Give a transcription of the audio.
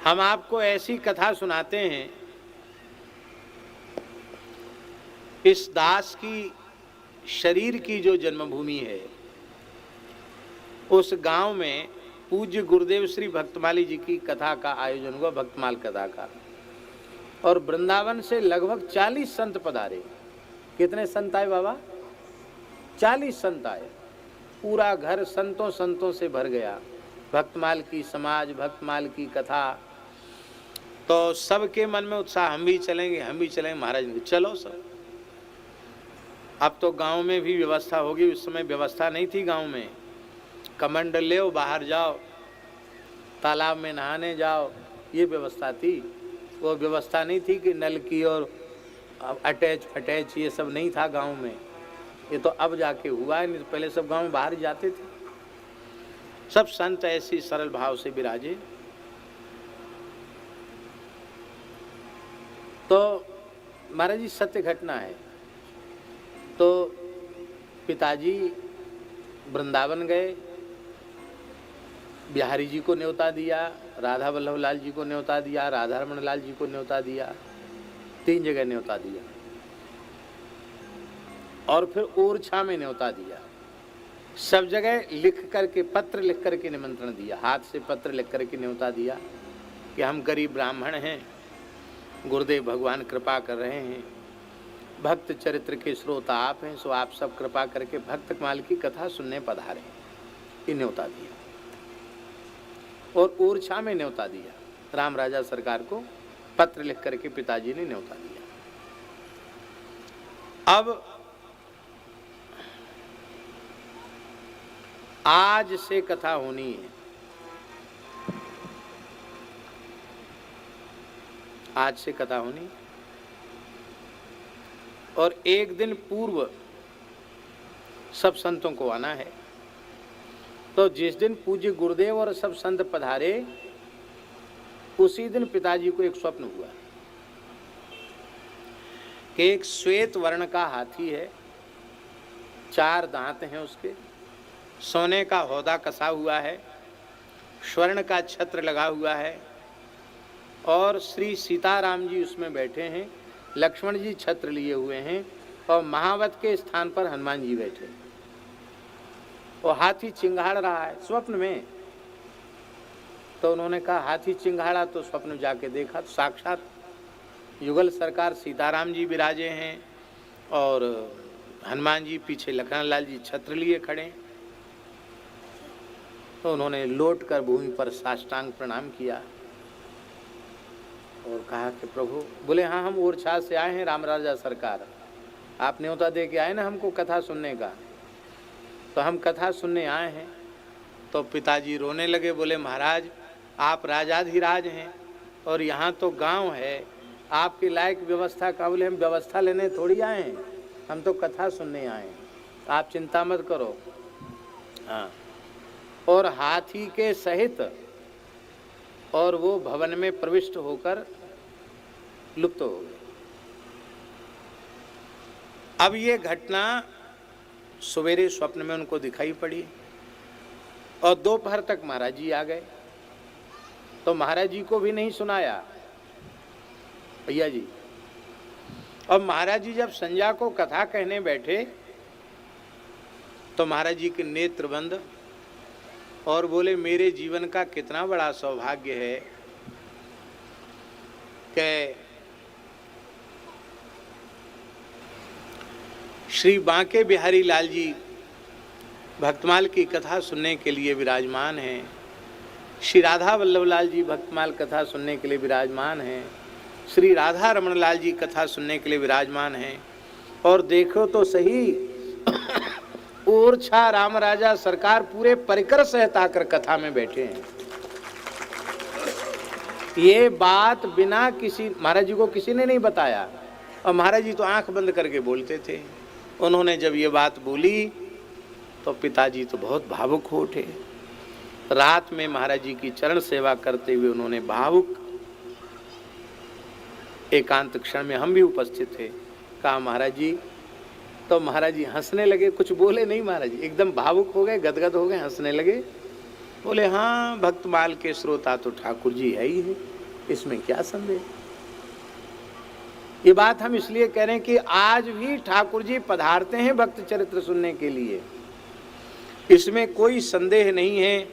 हम आपको ऐसी कथा सुनाते हैं। इस दास की शरीर की जो जन्मभूमि है, उस गांव में पूज्य गुरुदेव श्री भक्तमाली जी की कथा का आयोजन हुआ, भक्तमाल कथा का। और वृंदावन से लगभग 40 संत पधारे। कितने संत आए बाबा? 40 संत आए। पूरा घर संतों संतों से भर गया। भक्तमाल की समाज, भक्तमाल की कथा, तो सबके मन में उत्साह, हम भी चलेंगे, हम भी चलेंगे। महाराज ने चलो सब। अब तो गांव में भी व्यवस्था होगी, उस समय व्यवस्था नहीं थी गांव में। कमंडल ले बाहर जाओ, तालाब में नहाने जाओ, ये व्यवस्था थी। वो व्यवस्था नहीं थी कि नल की और अटैच फटैच, ये सब नहीं था गांव में। ये तो अब जाके हुआ है, नहीं तो पहले सब गांव में बाहर जाते थे। सब संत ऐसी सरल भाव से विराजे। तो महाराज जी सत्य घटना है। तो पिताजी वृंदावन गए, बिहारी जी को न्योता दिया, राधा वल्लभ लाल जी को न्योता दिया, राधा रमन लाल जी को न्योता दिया, 3 जगह न्योता दिया। और फिर ओरछा में न्योता दिया। सब जगह लिख करके, पत्र लिख करके निमंत्रण दिया, हाथ से पत्र लिख करके न्योता दिया कि हम गरीब ब्राह्मण हैं, गुरुदेव भगवान कृपा कर रहे हैं, भक्त चरित्र के श्रोता आप हैं, सो आप सब कृपा करके भक्तमाल की कथा सुनने पधारे। ये न्योता दिया। और ओरछा में न्योता दिया, राम राजा सरकार को पत्र लिख करके पिताजी ने न्योता दिया। अब आज से कथा होनी है। आज से कथा होनी, और एक दिन पूर्व सब संतों को आना है। तो जिस दिन पूज्य गुरुदेव और सब संत पधारे, उसी दिन पिताजी को एक स्वप्न हुआ कि एक श्वेत वर्ण का हाथी है, 4 दांत हैं उसके, सोने का हौदा कसा हुआ है, स्वर्ण का छत्र लगा हुआ है, और श्री सीताराम जी उसमें बैठे हैं, लक्ष्मण जी छत्र लिए हुए हैं, और महावत के स्थान पर हनुमान जी बैठे। और हाथी चिंगाड़ रहा है स्वप्न में। तो उन्होंने कहा हाथी चिंगाड़ा, तो स्वप्न में जाके देखा तो साक्षात युगल सरकार सीताराम जी विराजे हैं, और हनुमान जी पीछे लखन लाल जी छत्र लिए खड़े। तो उन्होंने लौट कर भूमि पर साष्टांग प्रणाम किया और कहा कि प्रभु, बोले हाँ हम ओरछा से आए हैं राम राजा सरकार, आप न्योता दे के आए ना हमको कथा सुनने का, तो हम कथा सुनने आए हैं। तो पिताजी रोने लगे, बोले महाराज आप राजाधिराज हैं और यहाँ तो गांव है, आपके लायक व्यवस्था का। बोले हम व्यवस्था लेने थोड़ी आए हैं, हम तो कथा सुनने आए हैं, आप चिंता मत करो। हाँ, और हाथी के सहित और वो भवन में प्रविष्ट होकर लुप्त हो गए। अब ये घटना सवेरे स्वप्न में उनको दिखाई पड़ी, और दोपहर तक महाराज जी आ गए। तो महाराज जी को भी नहीं सुनाया भैया जी। और महाराज जी जब संध्या को कथा कहने बैठे, तो महाराज जी के नेत्र बंद और बोले मेरे जीवन का कितना बड़ा सौभाग्य है कि श्री बांके बिहारी लाल जी भक्तमाल की कथा सुनने के लिए विराजमान हैं, श्री राधा वल्लभ लाल जी भक्तमाल कथा सुनने के लिए विराजमान हैं, श्री राधा रमन लाल जी कथा सुनने के लिए विराजमान हैं। और देखो तो सही ओरछा राम राजा सरकार पूरे परिकर सहित आकर कथा में बैठे हैं। ये बात बिना किसी, महाराज जी को किसी ने नहीं बताया, और महाराज जी तो आंख बंद करके बोलते थे। उन्होंने जब ये बात बोली तो पिताजी तो बहुत भावुक हो उठे। रात में महाराज जी की चरण सेवा करते हुए उन्होंने भावुक एकांत क्षण में हम भी उपस्थित थे, कहा महाराज जी। तो महाराज जी हंसने लगे, कुछ बोले नहीं महाराज जी, एकदम भावुक हो गए, गदगद हो गए, हंसने लगे। बोले हाँ, भक्तमाल के श्रोता तो ठाकुर जी है ही है, इसमें क्या संदेह। ये बात हम इसलिए कह रहे हैं कि आज भी ठाकुर जी पधारते हैं भक्त चरित्र सुनने के लिए, इसमें कोई संदेह नहीं है